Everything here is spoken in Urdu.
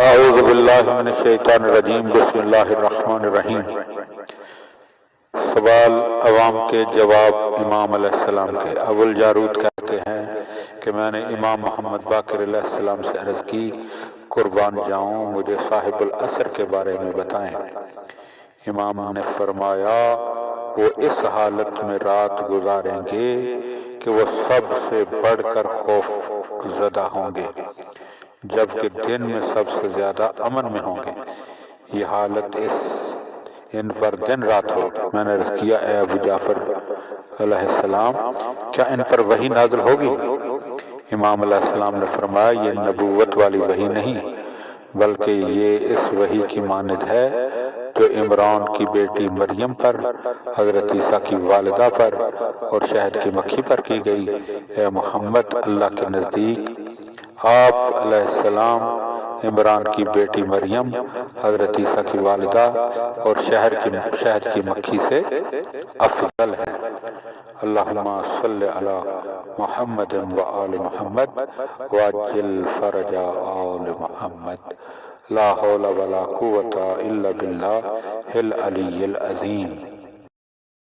اعوذ باللہ من الشیطان الرجیم بسم اللہ الرحمن الرحیم۔ سوال عوام کے جواب امام علیہ السلام کے۔ ابو الجارود کہتے ہیں کہ میں نے امام محمد باقر علیہ السلام سے عرض کی، قربان جاؤں مجھے صاحب العصر کے بارے میں بتائیں۔ امام نے فرمایا وہ اس حالت میں رات گزاریں گے کہ وہ سب سے بڑھ کر خوف زدہ ہوں گے، جبکہ دن میں سب سے زیادہ امن میں ہوں گے۔ یہ حالت ان پر دن رات ہو۔ میں نے عرض کیا، اے ابو جعفر علیہ السلام، کیا ان پر وحی نازل ہوگی؟ امام علیہ السلام نے فرمایا، یہ نبوت والی وحی نہیں، بلکہ یہ اس وحی کی مانند ہے جو عمران کی بیٹی مریم پر، حضرت عیسیٰ کی والدہ پر اور شہد کی مکھی پر کی گئی۔ اے محمد، اللہ کے نزدیک آپ علیہ السلام عمران کی بیٹی مریم، حضرت عیسیٰ کی والدہ اور شہد کی مکھی سے افضل ہیں۔ اللہم صلی علی محمد و آل محمد وعجل فرج آل محمد۔ لا حول ولا قوة الا باللہ العلی العظیم۔